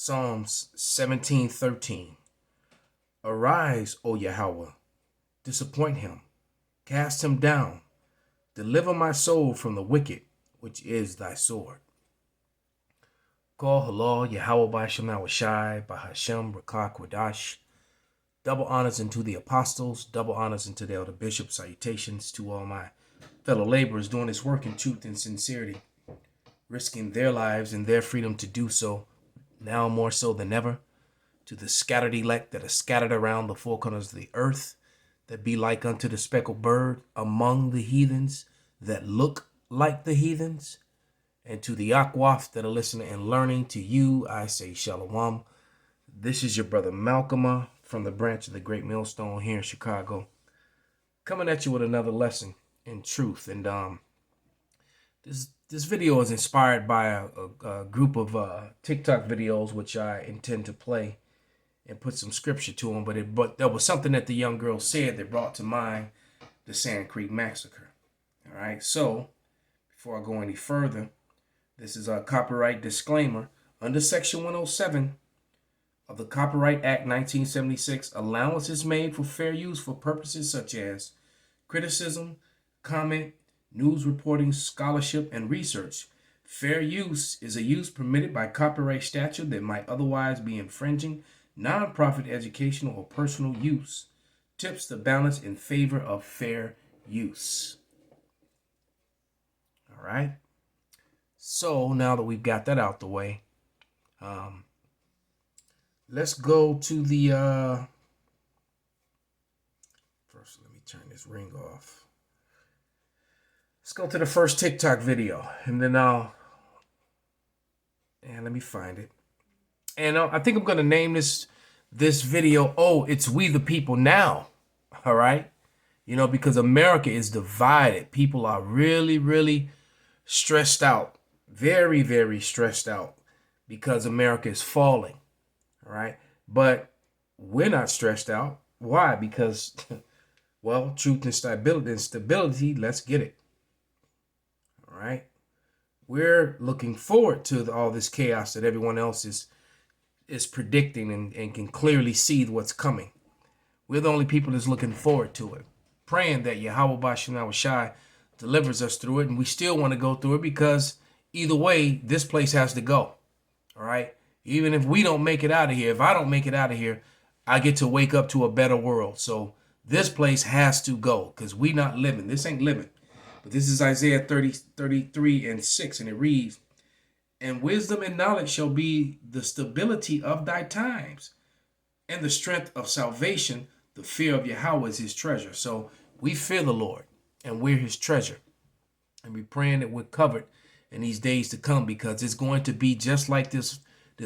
Psalms 17:13. Arise, O Yahweh, disappoint him, cast him down, deliver my soul from the wicked, which is thy sword. Call halal Yahweh by Shem Shai, by Hashem Rakah Kwadash. Double honors unto the apostles, double honors unto the elder bishops. Salutations to all my fellow laborers doing this work in truth and sincerity, risking their lives and their freedom to do so, now more so than ever. To the scattered elect that are scattered around the four corners of the earth, that be like unto the speckled bird among the heathens, that look like the heathens. And to the Akwaf that are listening and learning, to you I say Shalom. This is your brother Malcolm from the branch of the Great Millstone here in Chicago, coming at you with another lesson in truth. And this video is inspired by a group of TikTok videos which I intend to play and put some scripture to them. But there was something that the young girl said that brought to mind the Sand Creek Massacre. All right, so before I go any further, this is a copyright disclaimer. Under Section 107 of the Copyright Act 1976, allowance is made for fair use for purposes such as criticism, comment, news reporting, scholarship, and research. Fair use is a use permitted by copyright statute that might otherwise be infringing nonprofit educational or personal use. Tips the balance in favor of fair use. All right. So now that we've got that out the way, let's go to the first. Let me turn this ring off. Let's go to the first TikTok video, and then let me find it. And I think I'm gonna name this video, "Oh, it's We the People Now." All right, because America is divided. People are really, really stressed out, very, very stressed out, because America is falling. All right, but we're not stressed out. Why? Because, well, truth and stability. Let's get it. All right, we're looking forward to all this chaos that everyone else is predicting and can clearly see what's coming. We're the only people that's looking forward to it, praying that Yahweh Bashem Shai delivers us through it, and we still want to go through it because either way, this place has to go. All right, even if we don't make it out of here, if I don't make it out of here, I get to wake up to a better world. So this place has to go because we not living. This ain't living. But this is Isaiah 33:6, and it reads, "And wisdom and knowledge shall be the stability of thy times, and the strength of salvation. The fear of Yahweh is his treasure." So we fear the Lord, and we're his treasure. And we're praying that we're covered in these days to come, because it's going to be just like this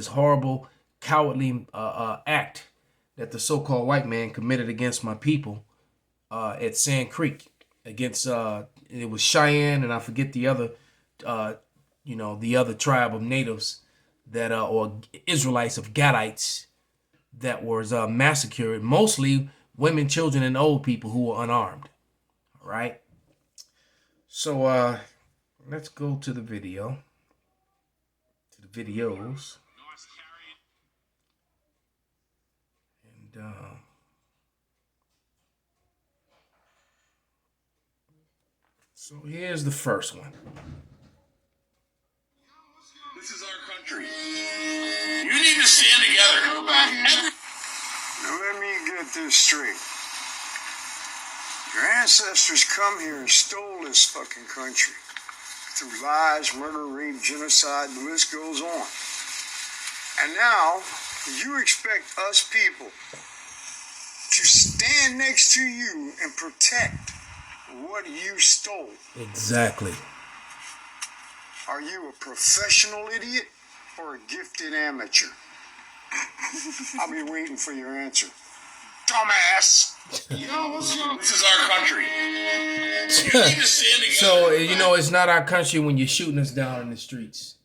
horrible, cowardly act that the so-called white man committed against my people at Sand Creek, against it was Cheyenne, and I forget the other the other tribe of natives that or Israelites of Gadites that was massacred, mostly women, children, and old people who were unarmed. All right. So let's go to the video, to the videos. And so here's the first one. This is our country. You need to stand together. Now let me get this straight. Your ancestors come here and stole this fucking country through lies, murder, rape, genocide, the list goes on. And now you expect us people to stand next to you and protect what you stole. Exactly. Are you a professional idiot or a gifted amateur? I'll be waiting for your answer. Dumbass. This is our country. You need to stand together. So, it's not our country when you're shooting us down in the streets.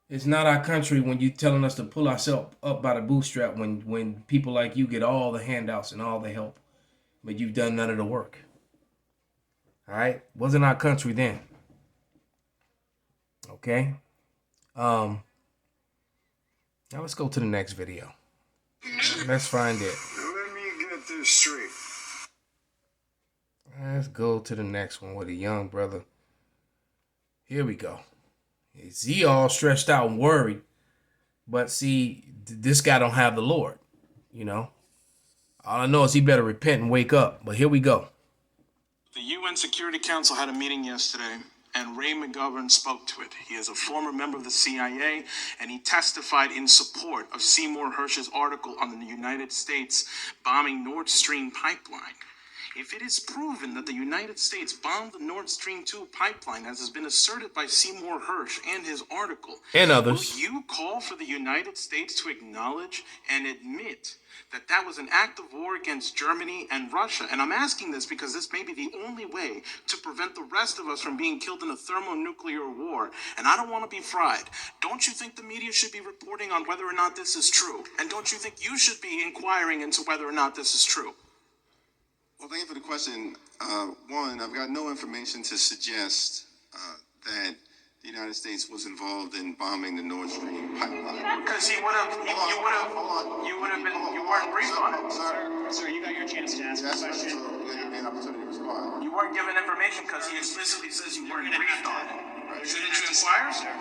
It's not our country when you're telling us to pull ourselves up by the bootstrap when people like you get all the handouts and all the help, but you've done none of the work. All right? Wasn't our country then. Okay? Now let's go to the next video. Let's find it. Let me get this straight. Let's go to the next one with a young brother. Here we go. Is he all stretched out and worried? But see, this guy don't have the Lord, you know. All I know is he better repent and wake up. But here we go. The UN Security Council had a meeting yesterday, and Ray McGovern spoke to it. He is a former member of the CIA, and he testified in support of Seymour Hersh's article on the United States bombing Nord Stream pipeline. If it is proven that the United States bombed the Nord Stream 2 pipeline, as has been asserted by Seymour Hersh and his article, and others, will you call for the United States to acknowledge and admit that that was an act of war against Germany and Russia? And I'm asking this because this may be the only way to prevent the rest of us from being killed in a thermonuclear war. And I don't want to be fried. Don't you think the media should be reporting on whether or not this is true? And don't you think you should be inquiring into whether or not this is true? Well, thank you for the question. One, I've got no information to suggest that the United States was involved in bombing the Nord Stream pipeline. Because you weren't briefed on it. Sir, you got your chance to ask a question. So you give me an opportunity to respond. You weren't given information because he explicitly says you weren't briefed on it. Shouldn't you inquire, sir?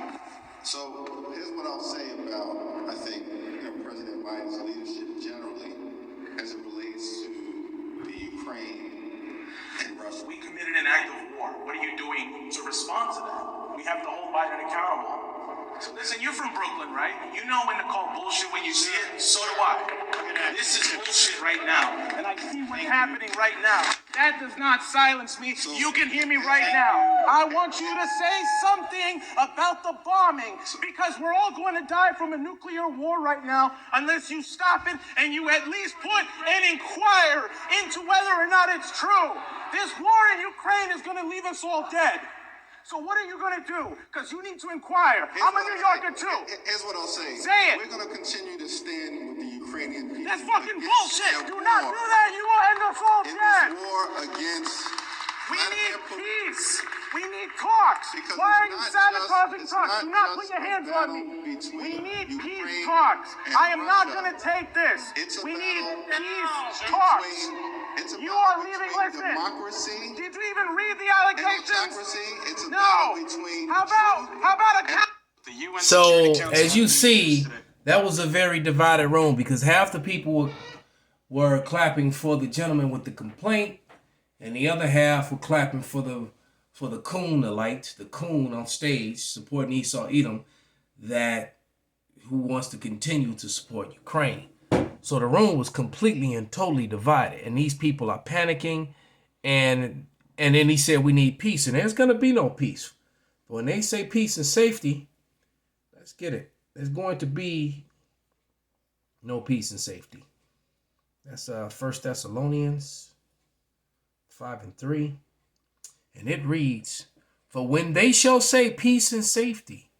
So here's what I'll say about, I think, President Biden's leadership generally as it relates to the Ukraine and Russia. We committed an act of war. What are you doing to respond to that? We have to hold Biden accountable. So listen, you're from Brooklyn, right? You know when to call bullshit when you see it. So do I. This is bullshit right now. And I see what's happening right now. That does not silence me. You can hear me right now. I want you to say something about the bombing because we're all going to die from a nuclear war right now unless you stop it and you at least put and inquire into whether or not it's true. This war in Ukraine is going to leave us all dead. So what are you going to do? Because you need to inquire. I'm a New Yorker too. Here's what I'll say. Say it. We're going to continue to stand with the Ukrainian people. That's fucking against bullshit. their Do not war. do that. You will end us all In dead. this war against We need Vladimir peace. We need talks. Because Why are it's you not sabotaging just- talks? it's Do not not put just your a hands on battle me. between We need peace Ukraine talks. and I am not Russia. going to take this. It's a We need battle peace between- talks. It's a You battle are leaving. between Listen. democracy Did you even read the and allegations? autocracy. It's a No. battle between How about a count? The UN So Security Council as you had a meeting see, yesterday. that was a very divided room because half the people were clapping for the gentleman with the complaint, and the other half were clapping for the coon-alite, the coon on stage supporting Esau Edom, who wants to continue to support Ukraine. So the room was completely and totally divided, and these people are panicking, and then he said we need peace, and there's gonna be no peace. But when they say peace and safety, let's get it. There's going to be no peace and safety. That's 1 Thessalonians 5:3. And it reads, "For when they shall say peace and safety,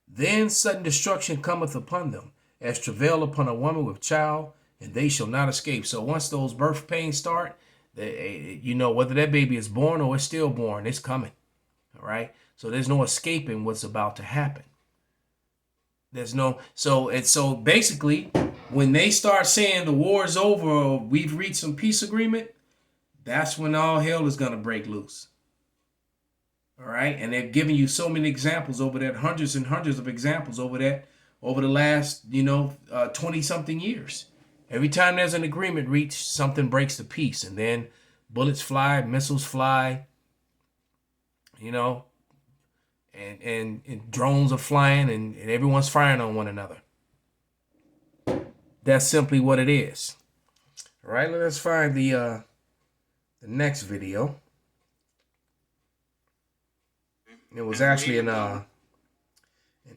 then sudden destruction cometh upon them, as travail upon a woman with child, and they shall not escape." So once those birth pains start, whether that baby is born or it's stillborn, it's coming. All right. So there's no escaping what's about to happen. So basically, when they start saying the war is over or we've reached some peace agreement, that's when all hell is gonna break loose. All right, and they've given you so many examples over that, hundreds and hundreds of examples over the last 20-something years. Every time there's an agreement reached, something breaks the peace, and then bullets fly, missiles fly, and drones are flying, and everyone's firing on one another. That's simply what it is. All right, let's find the next video. It was actually an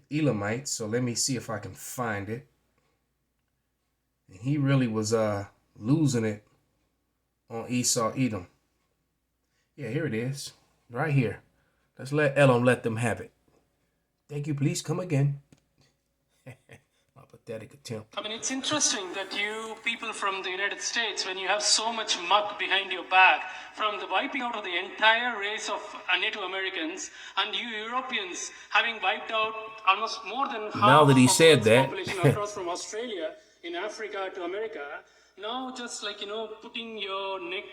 Elamite, so let me see if I can find it. And he really was losing it on Esau Edom. Yeah, here it is, right here. Let's let Elam let them have it. Thank you, please come again. I'll put pathetic attempt. I mean, it's interesting that you people from the United States, when you have so much muck behind your back from the wiping out of the entire race of Native Americans, and you Europeans having wiped out almost more than half Now that he of said the that, population across from Australia in Africa to America, now just like, putting your neck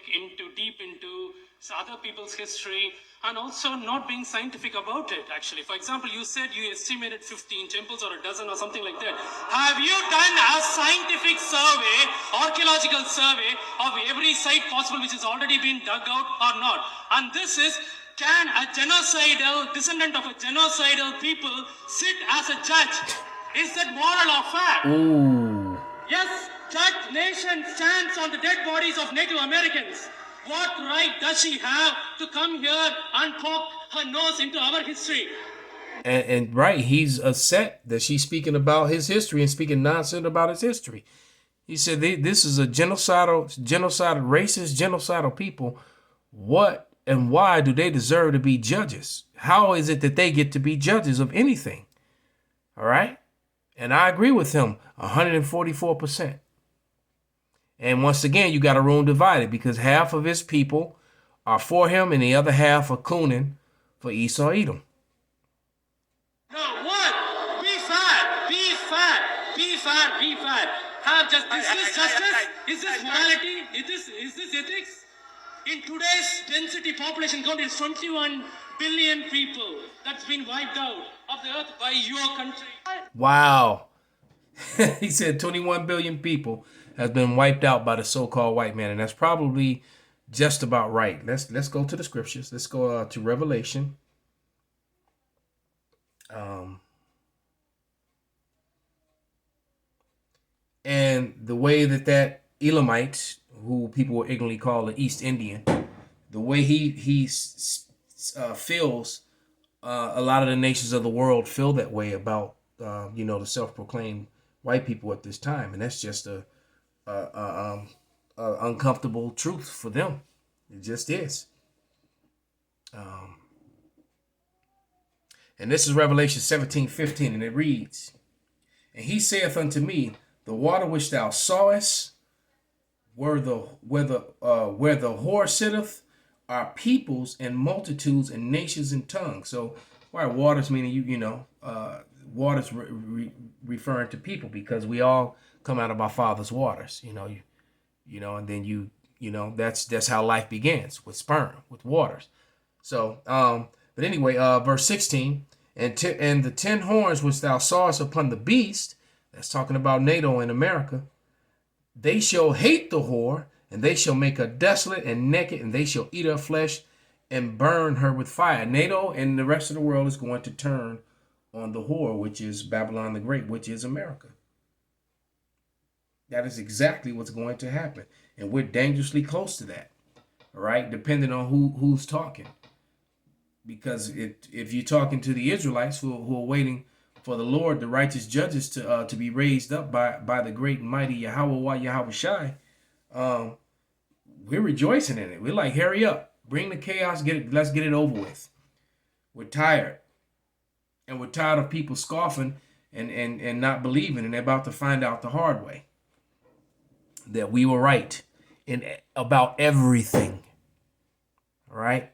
deep into other people's history and also not being scientific about it, actually. For example, you said you estimated 15 temples or a dozen or something like that. Have you done a scientific survey, archaeological survey of every site possible which has already been dug out or not? And this is, can a genocidal, descendant of a genocidal people sit as a judge? Is that moral or fact? ooh, Yes, judge nation stands on the dead bodies of Native Americans. What right does she have to come here and poke her nose into our history? and right, he's upset that she's speaking about his history and speaking nonsense about his history. He said this is a genocidal, racist, genocidal people. What and why do they deserve to be judges? How is it that they get to be judges of anything? All right. And I agree with him 144%. And once again, you got a room divided because half of his people are for him and the other half are cooning for Esau Edom. No, what? Be fat, be fat, be fat, be fat. Have just is this justice? Is this morality? Is this ethics? In today's density population count, it's 21 billion people that's been wiped out of the earth by your country. Wow. He said 21 billion people has been wiped out by the so-called white man. And that's probably just about right. Let's go to the scriptures. Let's go to Revelation. And the way that Elamite, who people will ignorantly call the East Indian, the way he feels, a lot of the nations of the world feel that way about, the self-proclaimed white people at this time. And that's just a uncomfortable truth for them. It just is. And this is Revelation 17:15, and it reads, "And he saith unto me, the water which thou sawest, where the whore sitteth, are peoples and multitudes and nations and tongues." So, why waters meaning waters referring to people, because we all come out of our Father's waters, and then that's how life begins, with sperm, with waters. So, but anyway, verse 16, and the 10 horns which thou sawest upon the beast, that's talking about NATO in America, they shall hate the whore, and they shall make her desolate and naked, and they shall eat her flesh and burn her with fire. NATO and the rest of the world is going to turn on the whore, which is Babylon the Great, which is America. That is exactly what's going to happen. And we're dangerously close to that. All right, depending on who's talking. Because if you're talking to the Israelites who are waiting for the Lord, the righteous judges, to be raised up by the great and mighty Yahweh Shai, we're rejoicing in it. We're like, hurry up, bring the chaos, let's get it over with. We're tired. And we're tired of people scoffing and not believing, and they're about to find out the hard way that we were right about everything. All right.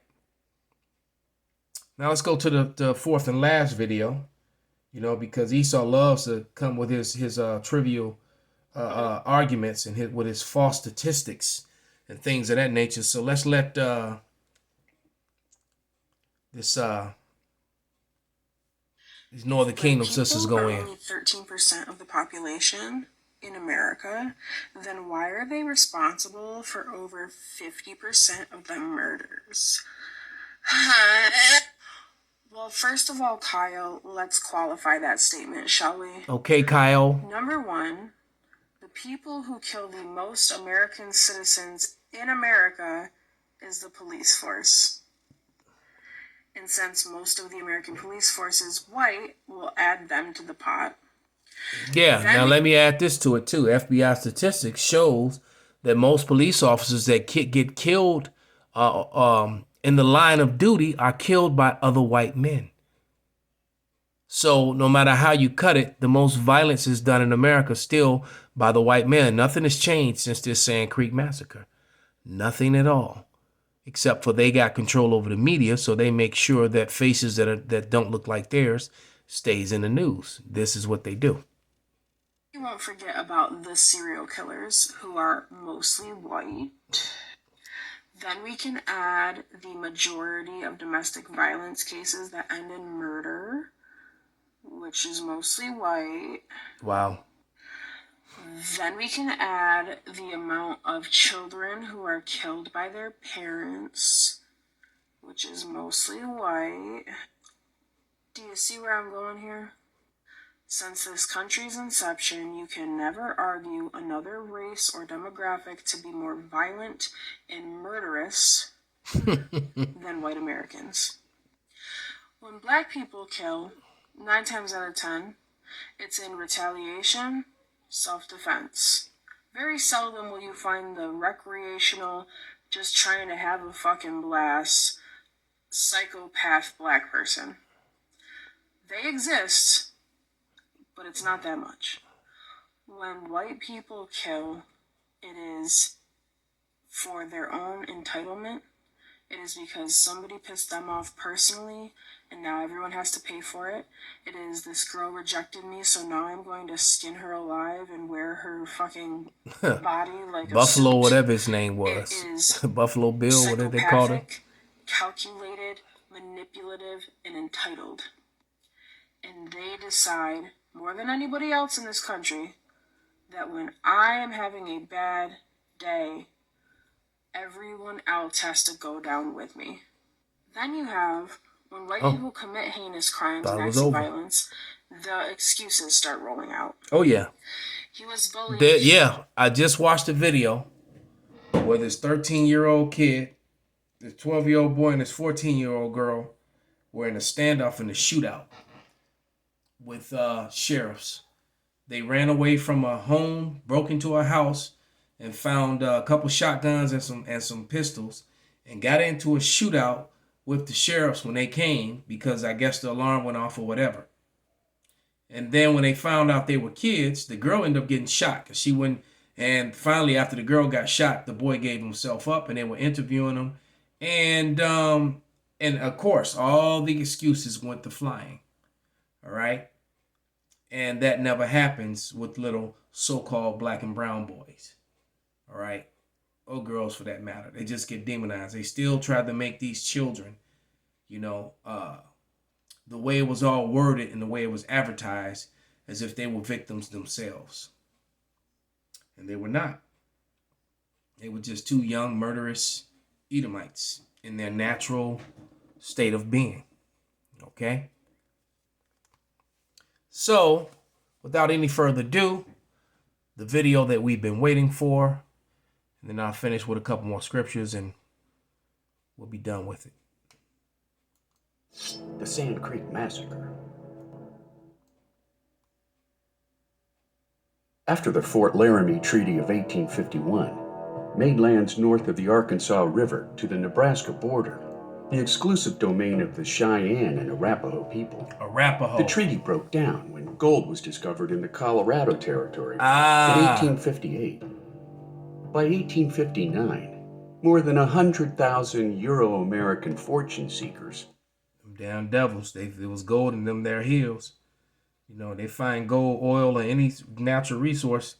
Now let's go to the fourth and last video, because Esau loves to come with his trivial arguments and with his false statistics and things of that nature. So let's let these Northern Kingdom sisters go in. Only 13% of the population in America, then why are they responsible for over 50% of the murders? Well, first of all, Kyle, let's qualify that statement, shall we? Okay, Kyle. Number one, the people who kill the most American citizens in America is the police force. And since most of the American police force is white, we'll add them to the pot. Yeah, now let me add this to it too. FBI statistics shows that most police officers that get killed in the line of duty are killed by other white men. So no matter how you cut it, the most violence is done in America still by the white man. Nothing has changed since this Sand Creek massacre. Nothing at all. Except for they got control over the media, so they make sure that faces that don't look like theirs stays in the news. This is what they do. You won't forget about the serial killers, who are mostly white. Then we can add the majority of domestic violence cases that end in murder, which is mostly white. Wow. Then we can add the amount of children who are killed by their parents, which is mostly white. Do you see where I'm going here? Since this country's inception, you can never argue another race or demographic to be more violent and murderous than white Americans. When black people kill, 9 times out of 10, it's in retaliation, self-defense. Very seldom will you find the recreational, just trying to have a fucking blast, psychopath black person. They exist, but it's not that much. When white people kill, it is for their own entitlement. It is because somebody pissed them off personally, and now everyone has to pay for it. It is, this girl rejected me, so now I'm going to skin her alive and wear her fucking body like Buffalo, a suit. whatever his name was. It is Buffalo Bill, whatever they called him. Calculated, manipulative, and entitled. And they decide, more than anybody else in this country, that when I am having a bad day, everyone else has to go down with me. Then you have, when white people commit heinous crimes and acts of violence, the excuses start rolling out. Oh, yeah. He was bullied. Yeah, I just watched a video where this 13-year-old kid, this 12-year-old boy, and this 14-year-old girl were in a standoff in a shootout with sheriffs. They ran away from a home, broke into a house, and found a couple shotguns and some pistols, and got into a shootout with the sheriffs when they came, because I guess the alarm went off or whatever. And then when they found out they were kids, the girl ended up getting shot because she went. And finally, after the girl got shot, the boy gave himself up, and they were interviewing him. And of course, all the excuses went to flying. All right. And that never happens with little so-called black and brown boys. All right. Or girls for that matter. They just get demonized. They still try to make these children, the way it was all worded and the way it was advertised, as if they were victims themselves. And they were not. They were just two young murderous Edomites in their natural state of being. Okay? So, without any further ado, the video that we've been waiting for, and then I'll finish with a couple more scriptures and we'll be done with it. The Sand Creek Massacre. After the Fort Laramie Treaty of 1851, made lands north of the Arkansas River to the Nebraska border, the exclusive domain of the Cheyenne and Arapaho people. The treaty broke down when gold was discovered in the Colorado Territory in 1858. By 1859, more than 100,000 Euro-American fortune seekers. Them damn devils, there was gold in them their hills. They find gold, oil, or any natural resource.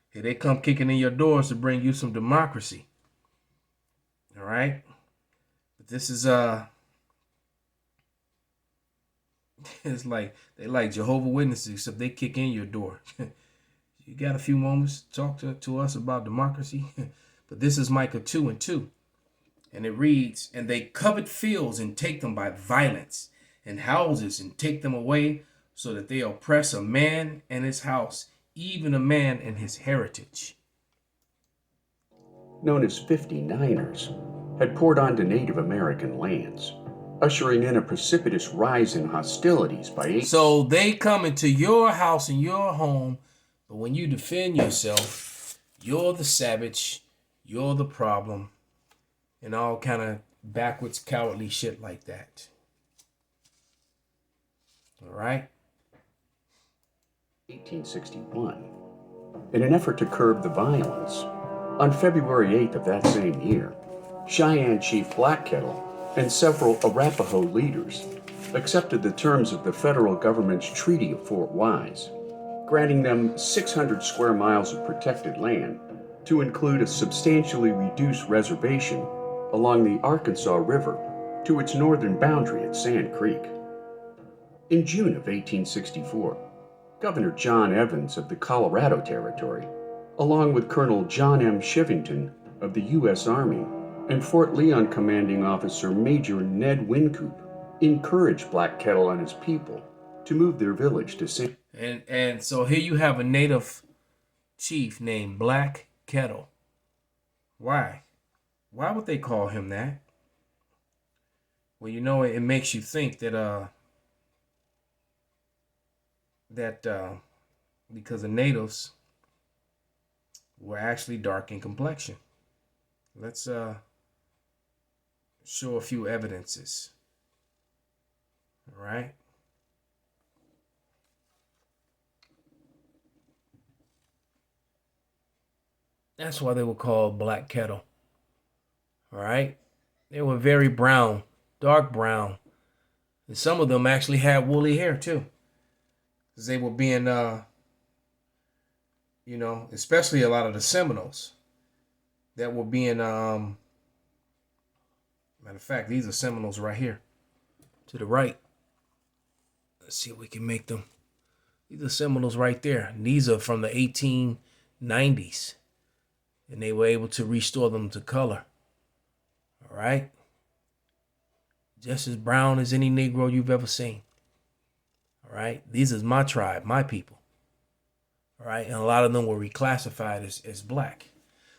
Here they come kicking in your doors to bring you some democracy. All right? But this is, it's like, they like Jehovah's Witnesses, except they kick in your door. You got a few moments to talk to us about democracy? But this is Micah 2:2. And it reads, "And they covet fields and take them by violence, and houses and take them away, so that they oppress a man and his house, even a man and his heritage." Known as 59ers, had poured onto Native American lands, ushering in a precipitous rise in hostilities by So they come into your house and your home, but when you defend yourself, you're the savage, you're the problem, and all kind of backwards, cowardly shit like that. All right? 1861. In an effort to curb the violence, on February 8th of that same year, Cheyenne Chief Black Kettle and several Arapaho leaders accepted the terms of the federal government's Treaty of Fort Wise, granting them 600 square miles of protected land to include a substantially reduced reservation along the Arkansas River to its northern boundary at Sand Creek. In June of 1864, Governor John Evans of the Colorado Territory, along with Colonel John M. Shivington of the U.S. Army and Fort Leon Commanding Officer Major Ned Wincoop, encouraged Black Kettle and his people to move their village to Sand. And so here you have a native chief named Black Kettle. Why? Why would they call him that? Well, you know, it makes you think that because the natives were actually dark in complexion. Let's show a few evidences. All right. That's why they were called Black Kettle. All right. They were very brown, dark brown. And some of them actually had woolly hair too. Because they were being, you know, especially a lot of the Seminoles that were being, matter of fact, these are Seminoles right here to the right. Let's see if we can make them. These are Seminoles right there. And these are from the 1890s. And they were able to restore them to color. All right. Just as brown as any Negro you've ever seen. All right. These is my tribe, my people. All right. And a lot of them were reclassified as black.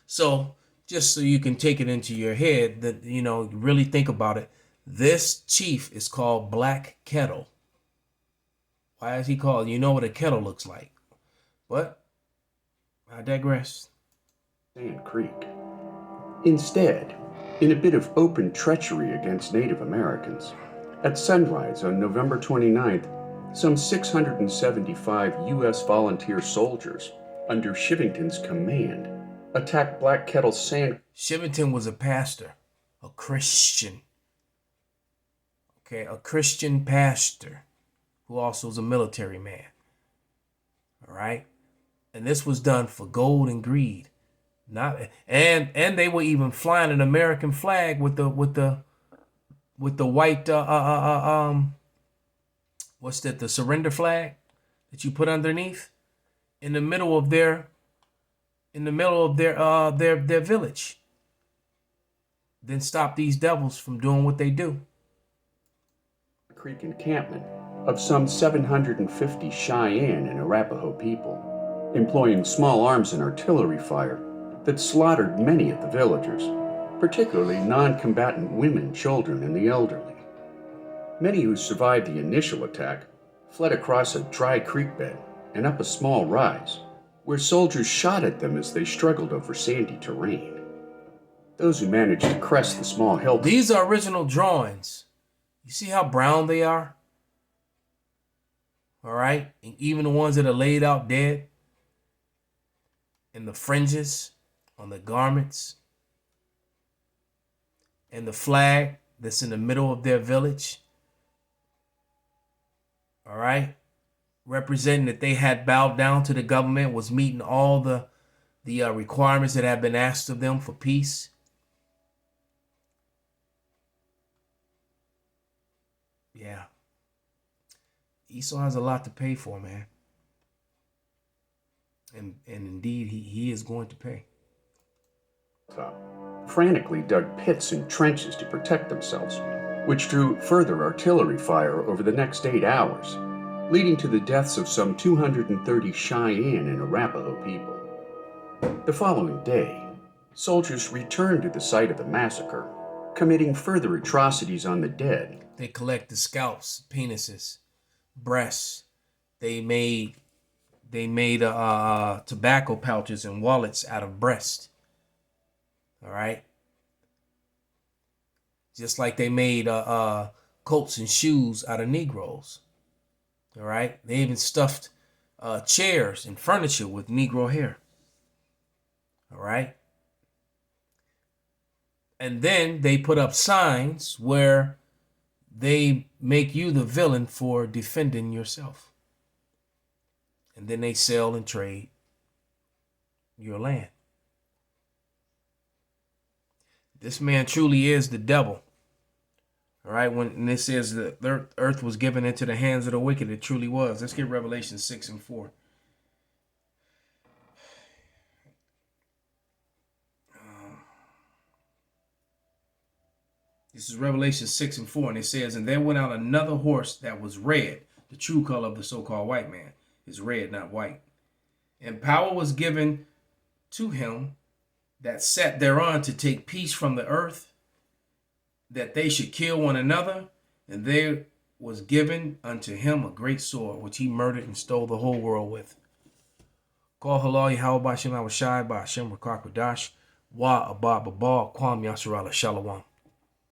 So just so you can take it into your head that, you know, really think about it. This chief is called Black Kettle. Why is he called? You know what a kettle looks like. But I digress. Sand Creek. Instead, in a bit of open treachery against Native Americans, at sunrise on November 29th, some 675 U.S. volunteer soldiers under Shivington's command attacked Black Kettle Sand. Shivington was a pastor, a Christian. Okay, a Christian pastor who also was a military man. All right? And this was done for gold and greed. And they were even flying an American flag with the white what's that, the surrender flag that you put underneath in the middle of their village. Then stop these devils from doing what they do. Creek encampment of some 750 Cheyenne and Arapaho people, employing small arms and artillery fire that slaughtered many of the villagers, particularly non-combatant women, children, and the elderly. Many who survived the initial attack fled across a dry creek bed and up a small rise, where soldiers shot at them as they struggled over sandy terrain. Those who managed to crest the small hill... These are original drawings. You see how brown they are? All right? And even the ones that are laid out dead. And the fringes on the garments. And the flag that's in the middle of their village. All right? Representing that they had bowed down to the government, was meeting all the requirements that have been asked of them for peace. Yeah. Esau has a lot to pay for, man. And indeed, he is going to pay. Frantically dug pits and trenches to protect themselves, which drew further artillery fire over the next 8 hours, leading to the deaths of some 230 Cheyenne and Arapaho people. The following day, soldiers returned to the site of the massacre, committing further atrocities on the dead. They collected scalps, penises, breasts. They made tobacco pouches and wallets out of breast. All right. Just like they made coats and shoes out of Negroes. All right. They even stuffed chairs and furniture with Negro hair. All right. And then they put up signs where they make you the villain for defending yourself. And then they sell and trade your land. This man truly is the devil. All right, when it says the earth was given into the hands of the wicked, it truly was. Let's get Revelation 6 and 4. This is Revelation 6 and 4, and it says, and there went out another horse that was red. The true color of the so-called white man is red, not white. And power was given to him that sat thereon to take peace from the earth, that they should kill one another. And there was given unto him a great sword, which he murdered and stole the whole world with. Call halal Yahweh Bashem Awashai Bashem Rakak Radash Wa Abba Babal Kwam Yasharala Shalawam.